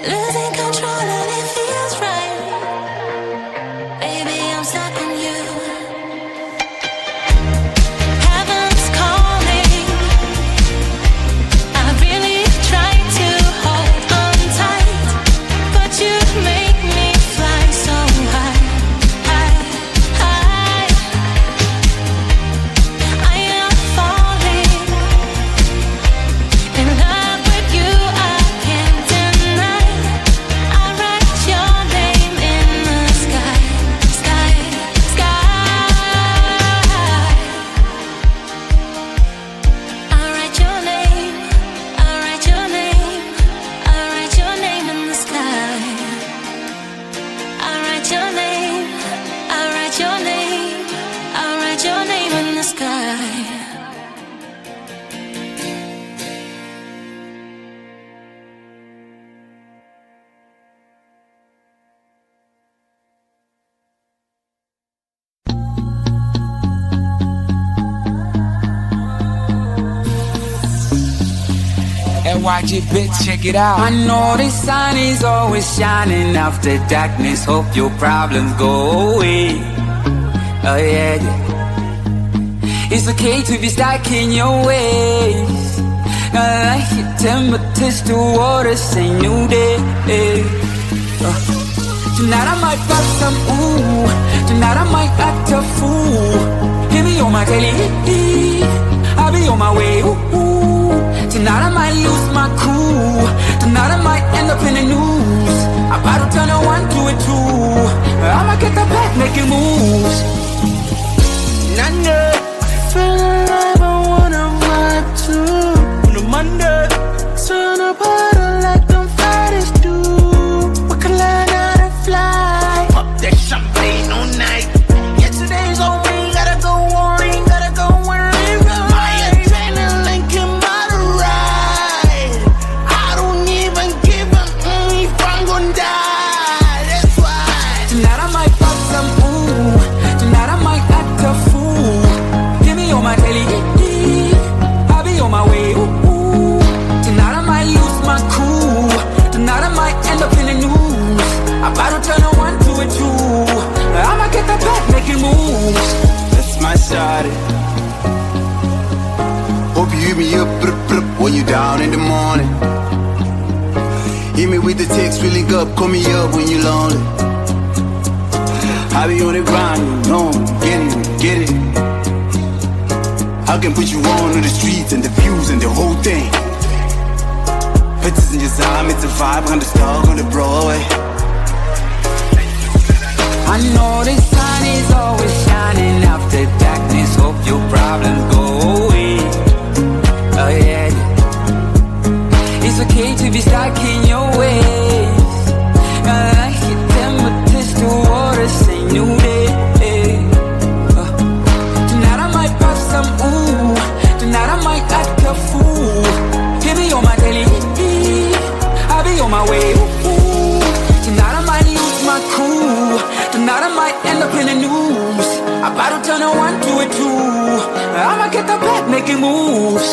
losing control and it feels right. Baby, I'm stuck on you. Heaven's calling. I really tried to hold on tight, but you make me fly so high, high, high. I am falling in love with you. I can't deny. I write your name in the sky, sky, sky. I write your name. I write your name. I write your name in the sky. I write your name. I write your name. I write your name in the sky. NYG bitch, check it out. I know the sun is always shining after darkness. Hope your problems go away. Oh yeah, yeah. It's okay to be stuck in your ways. I like your temperatures to water, say new day. Tonight I might pop some ooh. Tonight I might act a fool. Hear me on my telly, I'll be on my way. Ooh. Tonight I might lose my cool. Tonight I might end up in the news. I'm about to turn a 1 to a 2. I'ma get the back making moves. None. Feel alive, I wanna vibe too. On a Monday, turn up harder like them fighters do. We can learn how to fly. Pop that champagne all night. Yesterday's on me, gotta go on ring, gotta go on ring. My adrenaline came by the ride. I don't even give a if I'm gonna die. That's why. Tonight I might pop some ooh. Tonight I might act a fool. Hear me on my telly, I'll be on my way. Ooh. Tonight I might lose my cool. Tonight I might end up in the news. I'm about to turn a 1 to a 2. I'ma get the back making moves. That's my shawty. Hope you hit me up, when you down in the morning. Hit me with the text, really up, call me up when you lonely. I be on the grind, you know, get it. I can put you on the streets and the views and the whole thing. Pictures in your time, it's a 500 star on the Broadway. I know the sun is always shining after darkness. Hope your problems go away. Oh yeah, yeah. It's okay to be stuck in your ways. I like your temperatures to water, say new day. Tonight I might pop some ooh. Tonight I might act a fool. Hear me on my telly, I'll be on my way. Ooh. Tonight I might lose my cool. Tonight I might end up in the news. I'm about to turn a 1 to a 2. I'ma get the back making moves.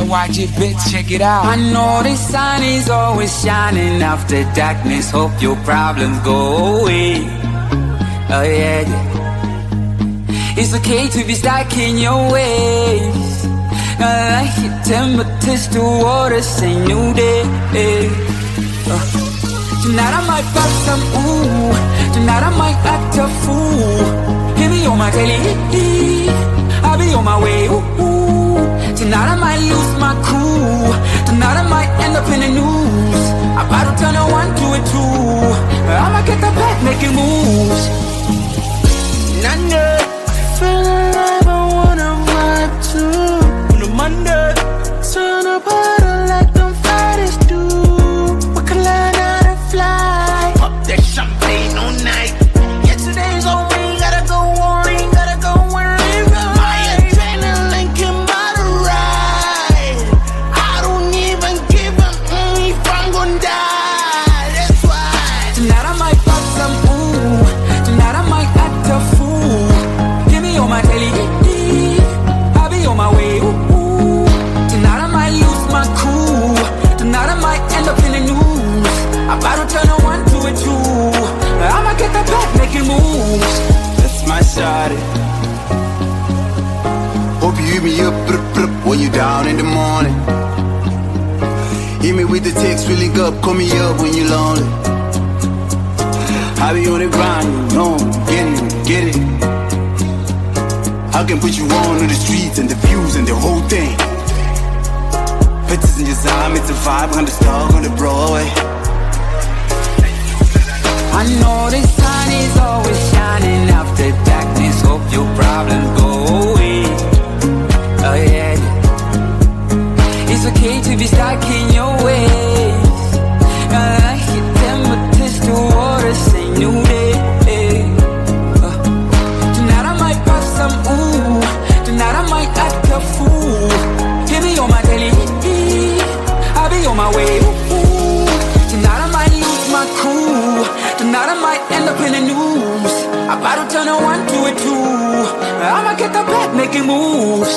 NYG bitch, check it out. I know the sun is always shining after darkness. Hope your problems go away. Oh yeah, yeah. It's okay to be stuck in your ways. I like your temperatures to water, say new day. Tonight I might pop some ooh. Tonight I might act a fool. Hear me on my telly, I'll be on my way. Ooh. Tonight I might lose my cool. Tonight I might end up in the news. I'm about to turn a 1 to a 2. I'ma get the back making moves. None. Feel alive, I wanna vibe too. On a Monday, turn up harder like them Fridays do. We can learn how to fly. Pop that champagne all night. Yesterday's on me, gotta go on, gotta go on. My adrenaline can buy the ride. I don't even give a if I'm gonna die. That's why Tonight I might pop some ooh. Tonight I might act a fool. Hear me on my telly, I'll be on my way. Ooh. Tonight I might lose my cool. Tonight I might end up in the news. I'm about to turn a 1 to a 2. I'ma get the back making moves. that's my shawty. Hope you hit me up when you down in the morning. Hit me with the text, really up, call me up when you lonely. I be on the grind, you know, get it. I can put you on the streets and the views and the whole thing. Pictures in your time, it's a 500 star on the Broadway. I know the sun is always shining after darkness. Hope your problems go away. Oh yeah, yeah. It's okay to be stuck in your ways. I like your temperatures to water, say new day. Tonight I might pop some ooh. Tonight I might act a fool. Hear me on my telly, I'll be on my way. Ooh. Tonight I might lose my cool. Tonight I might end up in the news. I'm about to turn a 1 to a 2. I'ma get the back making moves.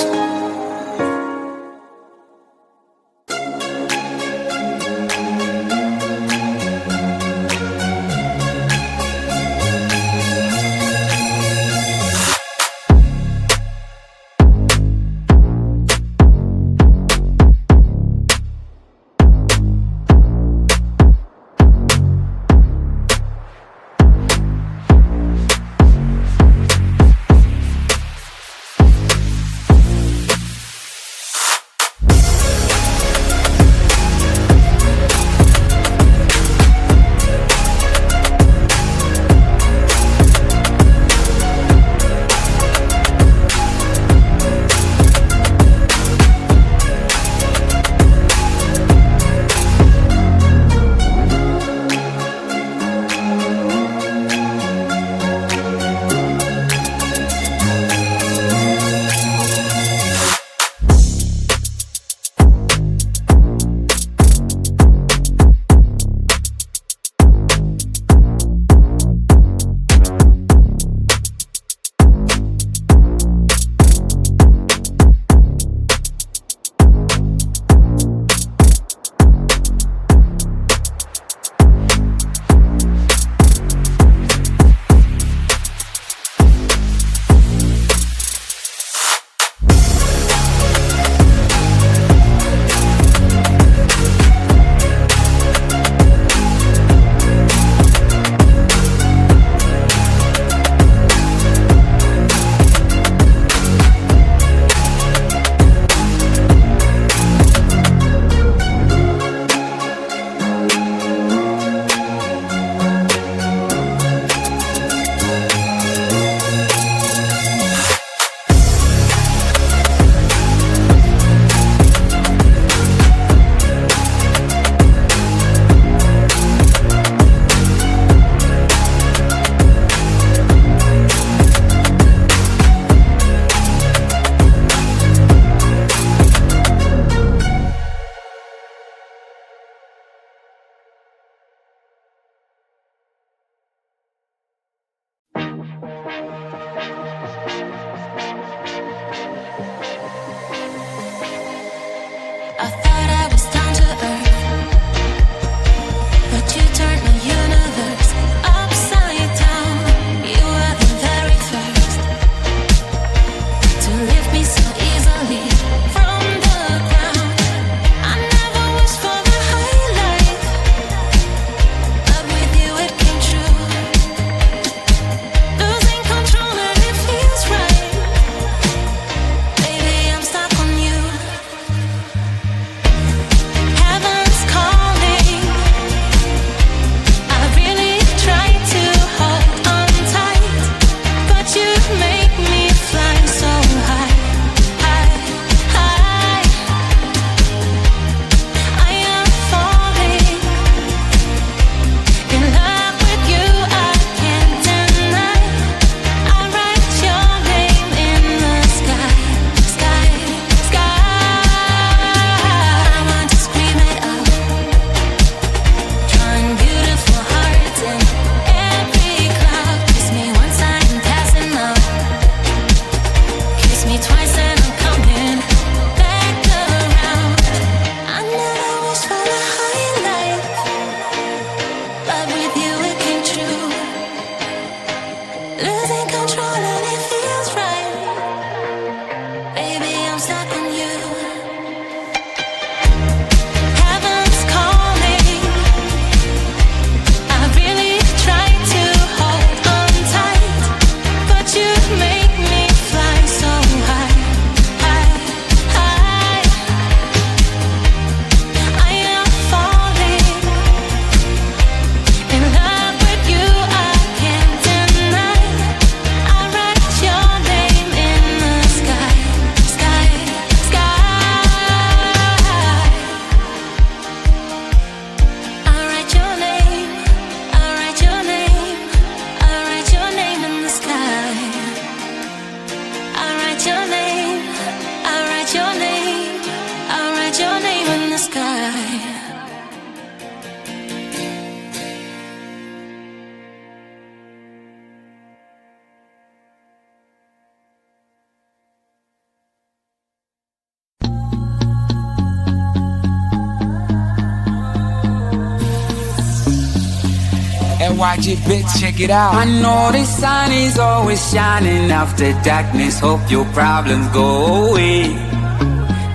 watch it, bitch, check it out. I know the sun is always shining after darkness. Hope your problems go away.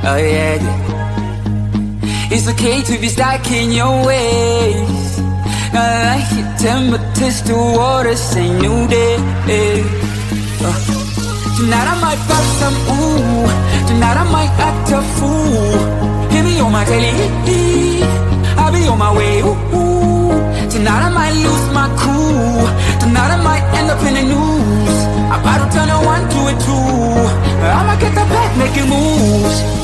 Oh yeah, yeah. It's okay to be stuck in your ways. Not like your temperatures to water, say new day. Tonight I might pop some ooh. Tonight I might act a fool. Hit me on my telly, I'll be on my way. Ooh. Tonight I might lose my cool. Tonight I might end up in the news. About to turn a 1 to a 2. I'ma get the back making moves.